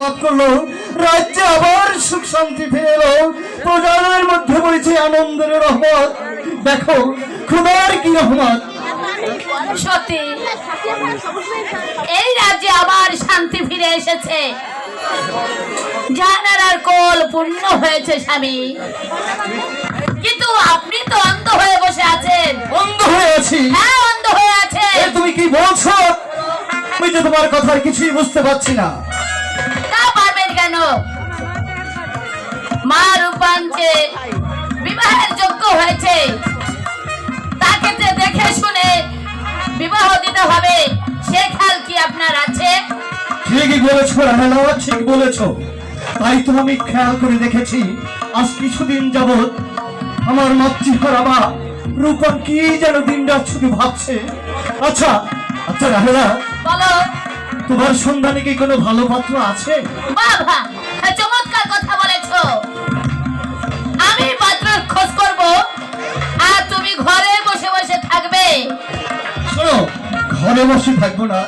করলো, রাজ্যে আবার সুখ শান্তি ফিরে এলো, প্রজাদের মধ্যে বইছে আনন্দের রহমত। দেখো খোদার কি রহমত। সত্যি এই রাজ্যে আবার শান্তি ফিরে এসেছে। জানার কোল পূর্ণ হয়েছে স্বামী, কিন্তু আপনি তো অন্ধ হয়ে বসে আছেন। অন্ধ হয়ে আছি? হ্যাঁ, অন্ধ হয়ে আছেন। তুমি কি বলছো? আমি তো তোমার কথার কিছুই বুঝতে পারছি না। তা পারবেন কেন? মা রূপবান যে বিবাহের যোগ্য হয়েছে, তাকে যে দেখে শুনে বিবাহ দিতে হবে, সে খেয়াল কি আপনার আছে? ঠিকই বলেছো রাহেলা, ঠিক বলেছো। তাই তো আমি খেয়াল করে দেখেছি, আজ কিছুদিন যাবৎ আমার মাতৃহারা মা রূপা কি যেন দিন রাত শুধু ভাবছে। আচ্ছা আচ্ছা রাহেলা, বলো। তোমার সন্ধানে কি কোনো ভালো পাত্র আছে? বাবা, চমৎকার কথা বলেছো। আমি পাত্রের খোঁজ করব, আর তুমি ঘরে বসে বসে থাকবে। শোনো, ঘরে বসে থাকবো না,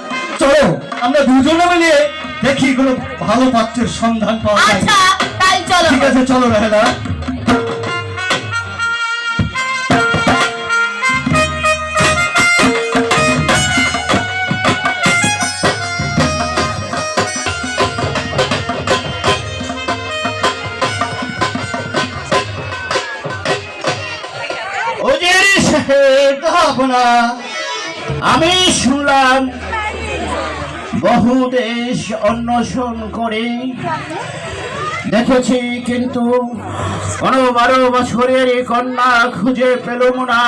চলো আমরা দুজনে মিলে দেখি কোনো ভালো পাত্রের সন্ধান পাওয়া যায়। আচ্ছা, তাই চলো। ঠিক আছে, চলো রাহেলা। আমি শুনলাম বহু দেশ অন্বেষণ করে দেখেছি, কিন্তু কোনো 12 বছরের কন্যা খুঁজে পেলুম না।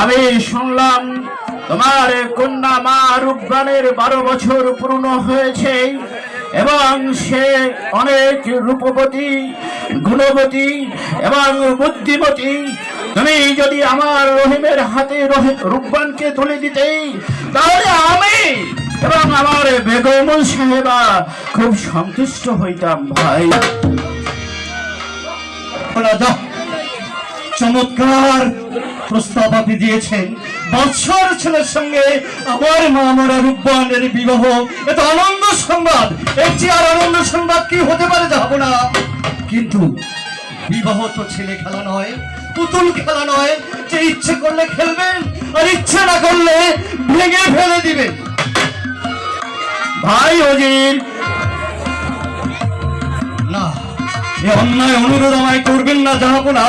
আমি শুনলাম তোমার কন্যা মা রূপবানের 12 বছর পূর্ণ হয়েছে এবং সে অনেক রূপবতী, গুণবতী এবং বুদ্ধিমতী। তুমি যদি আমার রহিমের হাতে রূপবানকে তুলে দিতে, তাহলে আমি এবং আমার বেগম সাহেবা খুব সন্তুষ্ট হইতাম। ভাই, চমৎকার প্রস্তাব আপনি দিয়েছেন। বৎসর ছেলের সঙ্গে আমার মা মরা রূপবানের বিবাহ, এত আনন্দ সংবাদ। এর চেয়ে আর আনন্দ সংবাদ কি হতে পারে যাবো না। কিন্তু বিবাহ তো ছেলে খেলা নয়, পুতুল খেলা নয় যে ইচ্ছে করলে খেলবেন আর ইচ্ছে না করলে ভেঙে ফেলে দিবেন। ভাই অজির, না, এ অন্যায় অনুরোধ আমায় করবেন না যাবো না।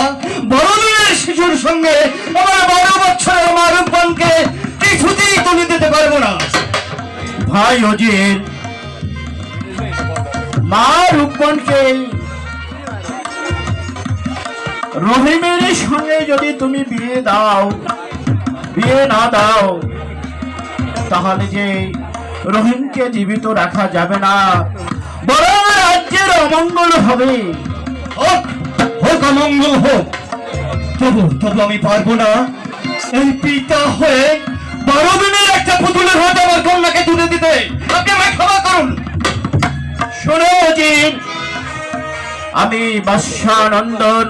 বড় দিনের শিশুর সঙ্গে আমার 12 বছরের আমার রূপবানকে কিছুতেই তুলে দিতে পারবো না। ভাই অজির, মা রূপবানকে রহিমের সঙ্গে যদি তুমি বিয়ে না দাও, তাহলে যে রহিমকে জীবিত রাখা যাবে না, বরং রাজ্যের অমঙ্গল হবে। হোক হোক, অমঙ্গল হোক, তবু আমি পারবো না এই পিতা হয়ে 12 দিনের একটা পুতুলের হাতে আমার কন্যাকে তুলে দিতে। আপনি আমায় ক্ষমা করুন। শোনো অজির, আমি বাদশানন্দন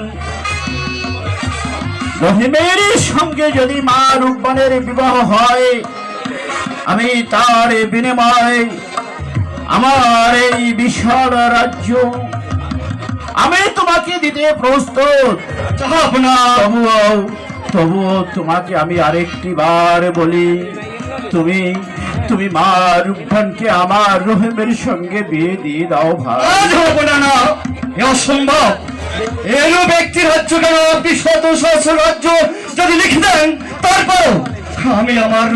রহিমের সঙ্গে যদি মা রূপবানের বিবাহ হয়, আমি তার বিনিময়ে আমার এই বিশাল রাজ্য আমি তোমাকে দিতে প্রস্তুত। তবুও তোমাকে আমি আরেকটি বার বলি, তুমি মা রূপবানকে আমার রহিমের সঙ্গে বিয়ে দিয়ে দাও। ভাই, না, এ অসম্ভব। এলো ব্যক্তির রাজ্য কেন, আপনি শত সহস্র রাজ্য যদি লিখে দেন, তারপর আমি আমার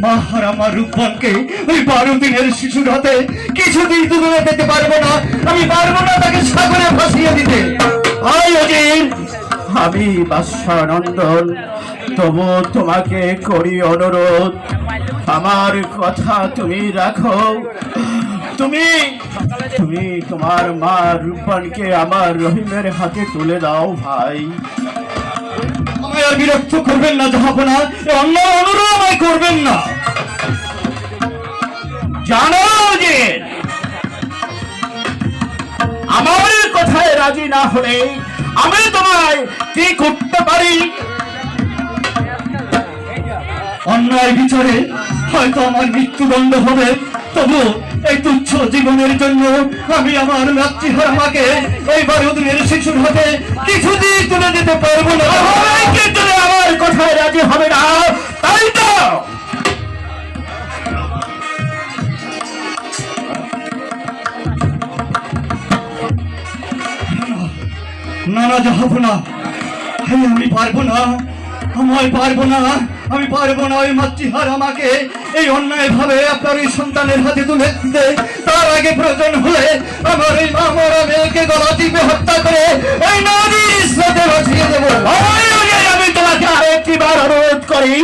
মা আর আমার রূপবানকে ওই 12 দিনের শিশুর হাতে কিছুদিন তুলে দিতে পারবো না। আমি পারবো না তাকে সাগরে ভাসিয়ে দিতে। ভাই অজির, আমি বাদশানন্দন, তবু তোমাকে করি অনুরোধ, আমার কথা তুমি রাখো। তুমি তোমার মা রূপবানকে আমার রহিমের হাতে তুলে দাও। ভাই, আমায় আর বিরক্ত করবেন না জাহাপনা, অন্য অনুরোধ আমায় করবেন না। জানো যে আমার কথায় রাজি না হলে আমি তোমায় কি করতে পারি। অন্যায় বিচারে হয়তো আমার মৃত্যুদণ্ড হবে, তবু এই তুচ্ছ জীবনের জন্য আমি আমার মাতৃহারা মাকে এই 12 দিনের শিশুর হাতে কিছুদিন তুলে দিতে পারবো না। কিন্তু আমার কথায় রাজি হবে না, তাই তো? না না যাবো না, আমি পারবো না, আমি পারবো না, আমি পারবো না। ওই মাতৃহার আমাকে এই অন্যায় ভাবে আপনার এই সন্তানের হাতে তুলে দিতে। তার আগে প্রয়োজন হলে আমার এই মামরা মেয়েকে গলা টিপে হত্যা করে এই নদীর স্রোতে ভাসিয়ে দেবো। আমি তোমাকে আরেকটি বার অনুরোধ করি,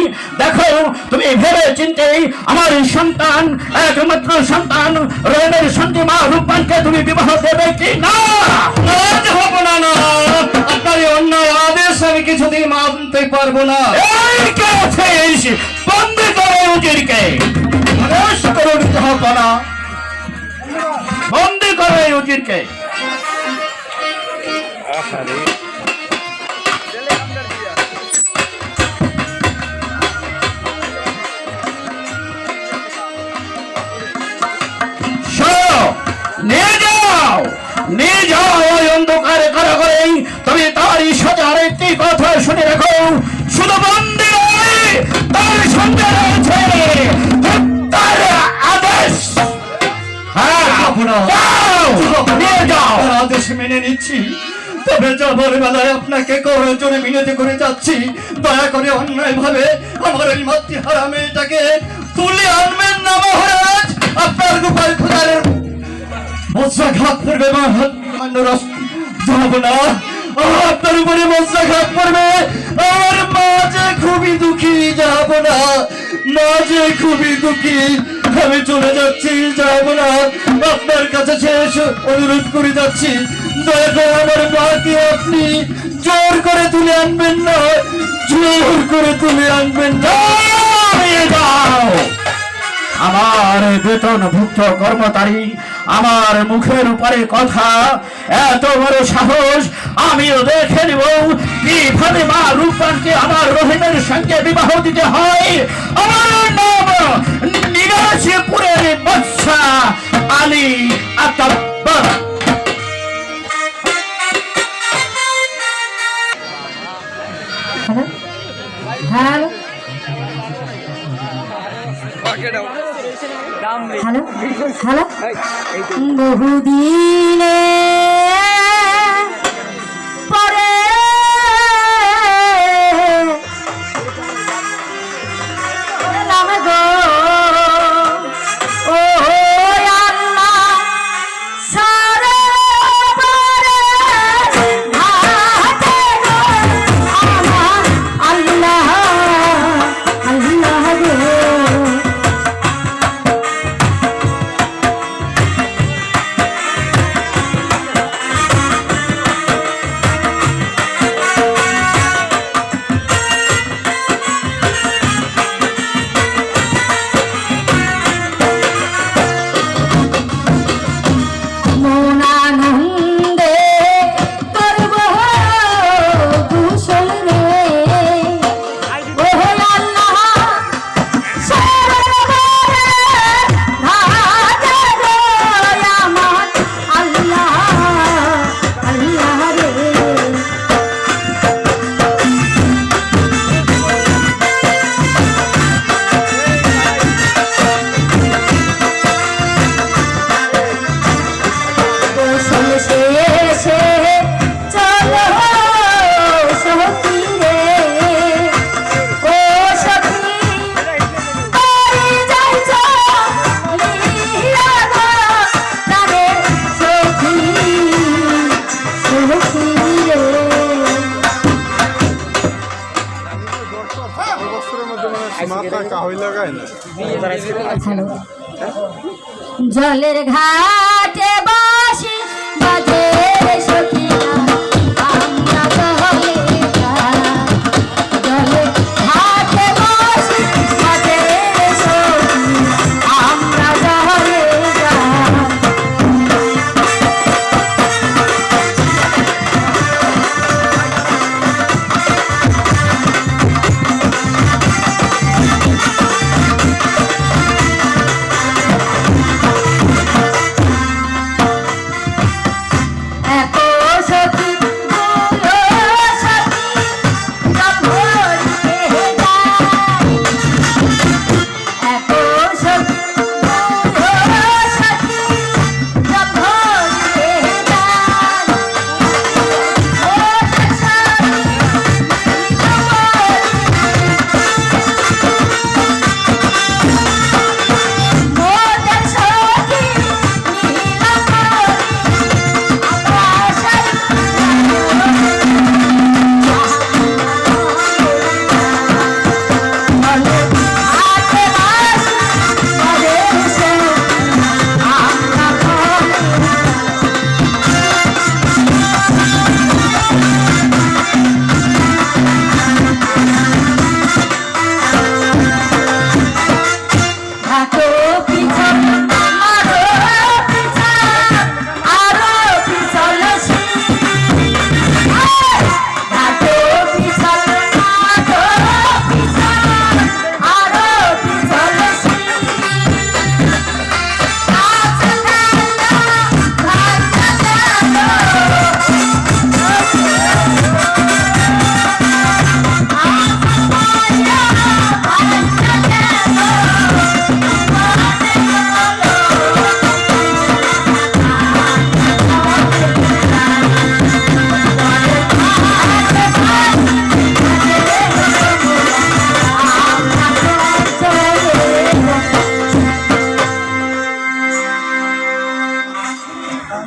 দেখো তুমি ভেবে চিন্তে আমার এই সন্তান, একমাত্র সন্তান রহিমের সঙ্গে মা রূপবানকে তুমি বিবাহ দেবে কি না? হবো না, না, আপনার এই অন্যায় আদেশ আমি কিছুদিন মানতে পারবো না। এই কে আছিস? বন্দি করো উজিরকে, আদেশ করুন হতো না, বন্দি করো এই উজিরকে। নিয়ে যাও ওই অন্ধকারে কারাগারে। তবে তারই সাথে আরেকটি কথা শুনে রাখো, শুধু বন্দি নয়, তার সঙ্গে রয়েছে হত্যার আদেশ। নিয়ে যাও। আদেশ মেনে নিচ্ছি, তবে যাবার বেলায় আপনাকে করজোরে মিনতি করে যাচ্ছি, দয়া করে অন্যায় ভাবে আমার এই মাতৃহারা মেয়েটাকে তুলে আনবেন না মহারাজ। আপনার গোপাল খোদার বজ্রাঘাত পড়বে, যাব না, আপনার উপরে বজ্রাঘাত পড়বে। আমার মা যে খুবই দুঃখী, যাব না, মা যে খুবই দুঃখী, আমি চলে যাচ্ছি, যাব না। আপনার কাছে শেষ অনুরোধ করে যাচ্ছি, দয়া করে আমার মাকে আপনি জোর করে তুলে আনবেন না, জোর করে তুলে আনবেন না। আমার বেতনভুক্ত কর্মচারী আমার মুখের উপরে কথা, এত বড় সাহস! আমিও দেখে নেব কিভাবে মা রূপবানকে আমার রহিমের সঙ্গে বিবাহ দিতে হয়। আমার নাম নিগাসীপুরের বাদশা আলী আতাব্বর। হ্যালো হ্যালো হ্যালো, বহুদিনে পরে এলাম গো, ও আল্লাহ সারে বারে ঘাটে গো আমার আল্লাহ আল্লাহ গো। মনানন্দে করব দুসল রে, ও আল্লাহ সরোবরে ঘাটে গো আমার আল্লাহ আল্লাহ রে। গোসল শেষে চলো সখী রে, ও সখী বাড়ি যাইছ লিয়া গো তারে সখী সখী রে। হ্যালো, জলের ঘাটে বাসি বাজে সখিনা, আমরা চলে যাই। জলের ঘাটে বাসি বাজে সখি, আমরা চলে যাই।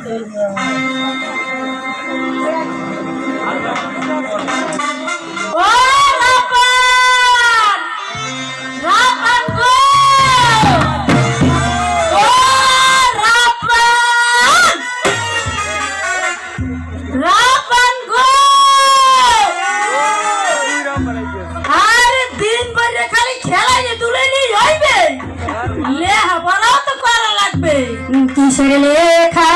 ও রাপান, রাপান গো, ও রাপান, রাপান গো। আরে দিন ভর খালি খেলাই তুলে নিয়ে হইবে, লেখাপড়াও তো করা লাগবে। কিসের লেখা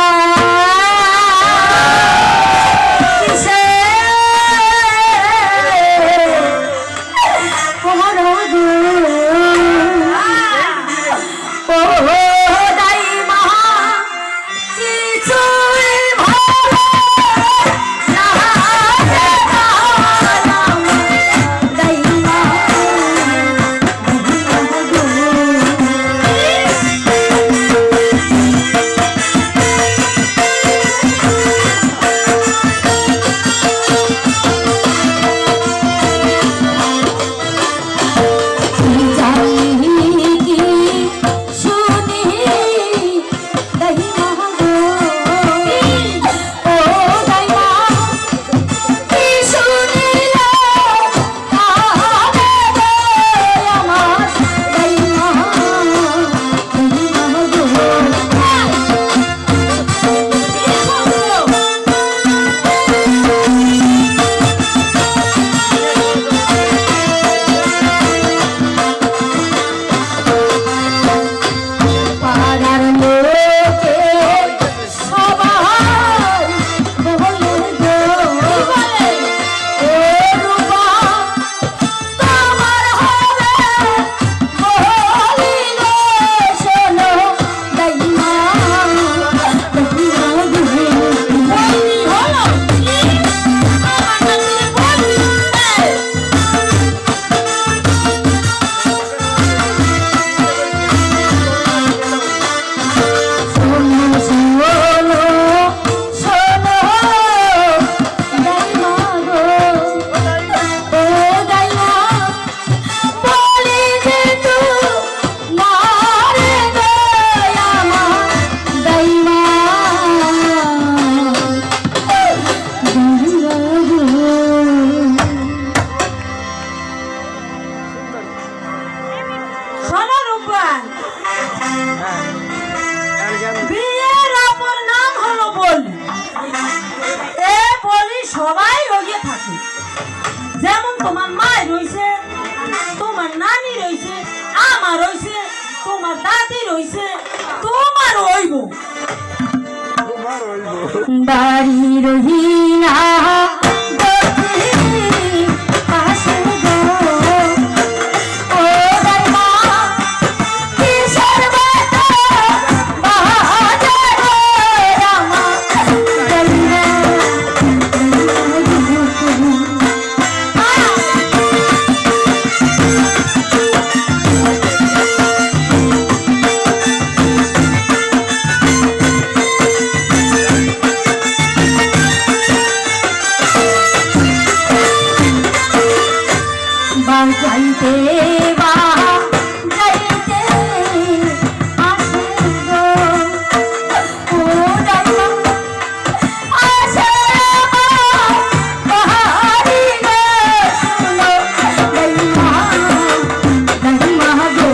বিয়ের অপর নাম হলো বলি। এ বলি সবাই রয়ে থাকে, যেমন তোমার মা রইছে, তোমার নানি রইছে, আমার রইছে, তোমার দাদি রইছে, তোমার হইব। বাড়ি রহিনা যাইতে বা যাইতে আসে গো ও দাইমা আসে বাহারি রে শুনো দাইমা দাইমা গো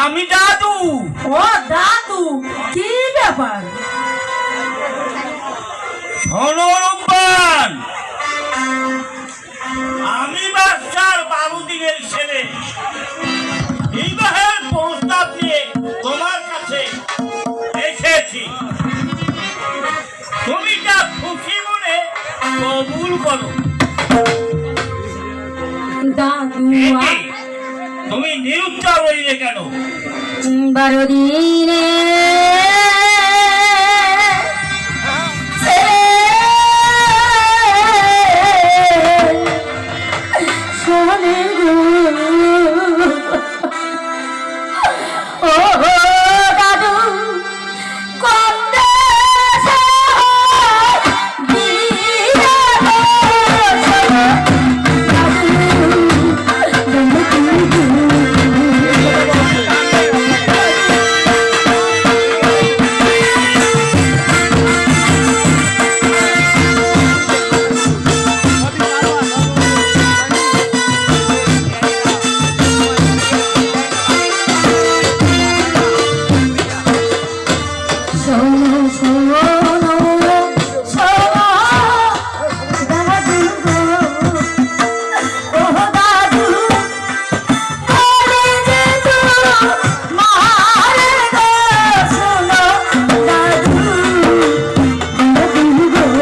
আমি দাদু। ও দাদু, কি ব্যাপার? শোনো রূপবান, আমি বাদশার বাবুদিনের ছেলে, বিবাহের প্রস্তাব নিয়ে তোমার কাছে এসেছি। শুরু করো। দাদু একে, তুমি নিরুত্তর রইলে কেন? 12 দিনে শোনে গো ও দাদু কোন দেশে দিয়া গো শোনো শোনো শোনো দাদু গো ও দাদু বলে যে তোমার গো শোনো দাদু দাদু গো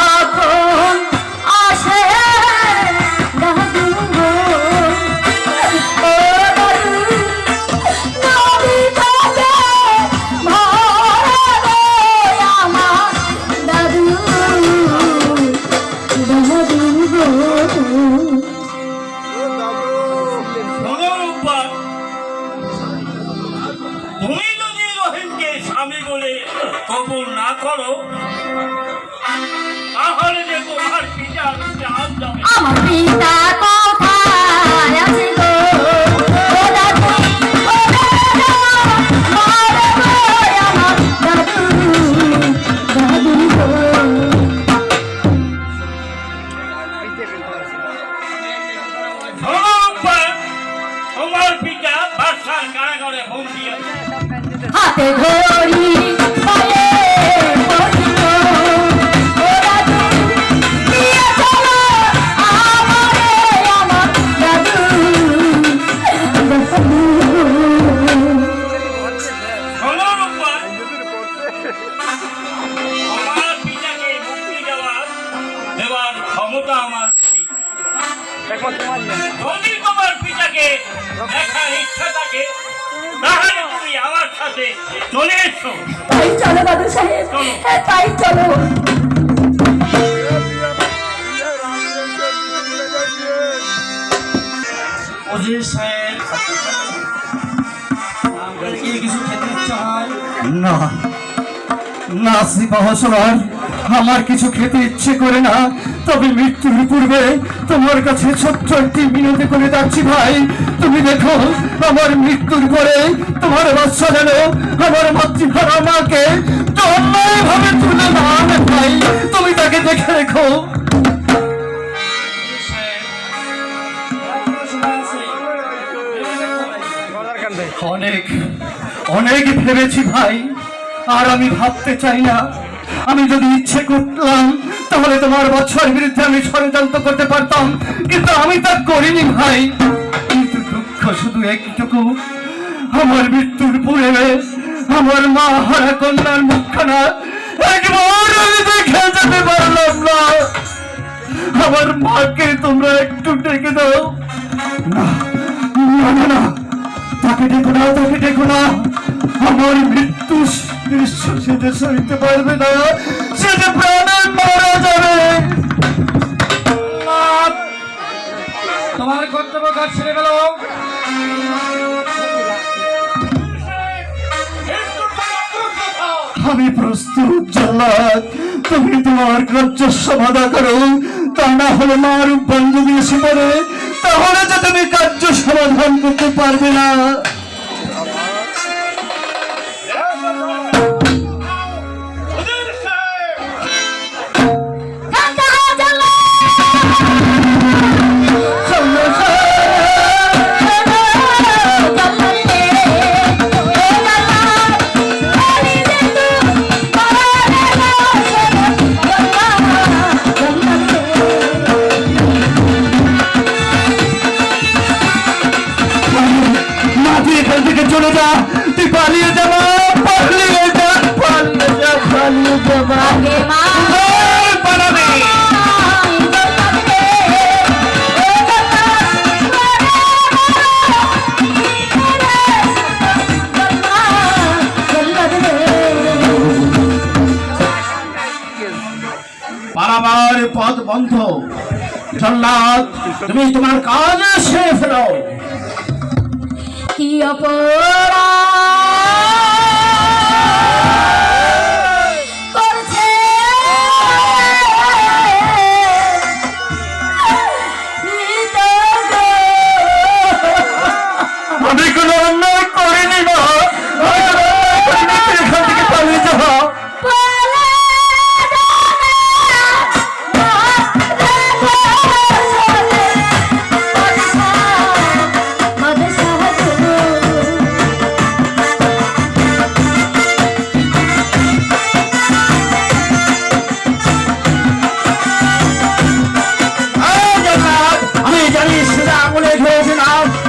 যখন আসে দাদু গো ও দাদু নদী থেকে ভরে গো আমার দাদু দাদু গো ভগবান, তুমি যদি রহিমকে স্বামী বলে কবুল না করো, তাহলে যে তোমার পিতা জাহান যাবে। আমার পিতা কোথায় আছে গো ও দাদু ও দাদু মারে গো আমার দাদু দাদু গো ভগবান, তোমার পিতা বাদশার কারাগারে বন্দী আছে। হাতে ধরি পায়ে পড়ি গো ও দাদু নিয়ে চলো আমারে আমার দাদু দাদু ভগবান, আমার পিতাকে মুক্তি দেওয়ার ক্ষমতা আমার নেই। যদি তোমার পিতাকে দেখার ইচ্ছা থাকে, তাহলে তুমি আমার সাথে চলে এসো। তাই চলো দাদু সাহেব হ্যাঁ তাই চলো অজির সাহেব, আপনার কি কিছু খেতে ইচ্ছা হয়? না, না সিপাহসলার, আমার কিছু খেতে ইচ্ছে করে না, তবে মৃত্যুর পূর্বে তোমার কাছে ছোট্ট একটি মিনতি করে যাচ্ছি ভাই। তুমি দেখো আমার মৃত্যুর পরে তোমার বাচ্চা যেন আমার মাতৃভারা মাকে ভাবে তুলে না আনে ভাই, তুমি তাকে দেখে রেখো। অনেক অনেক ভেবেছি ভাই, আর আমি ভাবতে চাই না। আমি যদি ইচ্ছে করতাম তাহলে তোমার বাচ্চার বিরুদ্ধে আমি ষড়যন্ত্র করতে পারতাম, কিন্তু আমি তা করিনি ভাই। কিন্তু দুঃখ শুধু একটুকু, আমার মৃত্যুর পূর্বে আমার মা হারা কন্যার মুখখানা একবার আমি দেখে যেতে পারলাম না। আমার মাকে তোমরা একটু ডেকে দাও। না না না না, তাকে ডেকো না, তাকে ডেকো না। আমার মৃত্যু সে যে সইতে পারবে না, সে যে প্রাণে মারা যাবে। তোমার কর্তব্য কাজ ছেড়ে গেল। আমি প্রস্তুত জল্লাদ, তুমি তোমার কার্য সমাধা করো। তা না হলে মার উপান যদি এসে পড়ে, তাহলে যে তুমি কার্য সমাধান করতে পারবে না। চলে যা, তুই পালিয়ে যাবা, পালিয়ে যা, পালিয়ে যা, পালিয়ে যাবা। পালাবে পারাবার পথ বন্ধ। জল্লাদ, তুমি তোমার কাজ সেরে ফেলো। কি অপরাধ করছে আমি কোনো অন্যায় করিনি না, এখান থেকে পালিয়ে যাবা।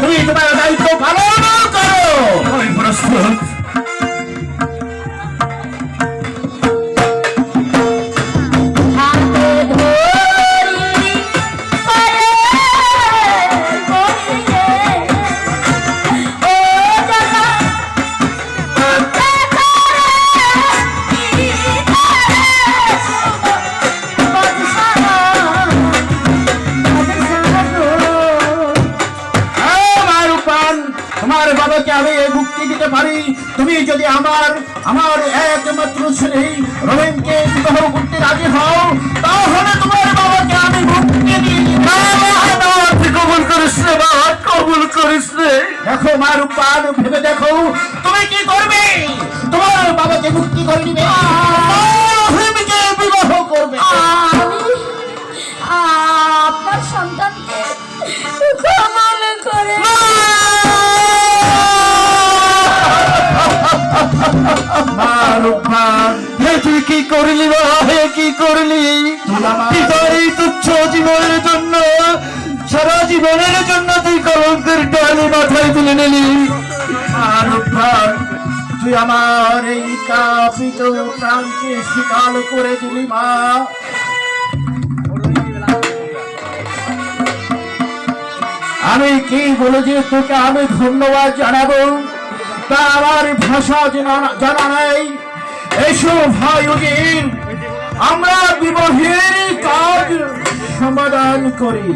তুমি তোমার দায়িত্ব পালন করো। আমি প্রস্তুত। হাতে ধরি পায়ে পড়িয়ে ও জানা তোমার বাবাকে আমি এই মুক্তি দিতে পারি। তুমি যদি আমার একমাত্র ছেলে রহিমকে বিবাহ করতে রাজি হও, তাহলে তোমার বাবাকে আমি মুক্তি দিয়ে দিব। কবুল করিস রে বাবা, কবুল করিস রে। দেখো মা রূপান, ভেবে দেখো তুমি কি করবে। তোমার বাবাকে মুক্তি করে দিবে, রহিমকে বিবাহ করবে। আমি আপনার সন্তানকে ক্ষমা করে মা রূপান, হে তুই কি করলি বাবা, হে কি করলি? হৃদয় এই তুচ্ছ জীবনের জন্য, সারা জীবনের জন্য তুই কলঙ্কের ডালি মাথায় তুলে নিলি। মা রূপান, তুই আমার এই কাপিত প্রাণকে শীতল করে দিলি মা। আমি কি বলে যে তোকে আমি ধন্যবাদ জানাবো তা আমার ভাষা জানা নাই। এসো ভাই উজির, আমরা বিবাহের কাজ সমাধান করি।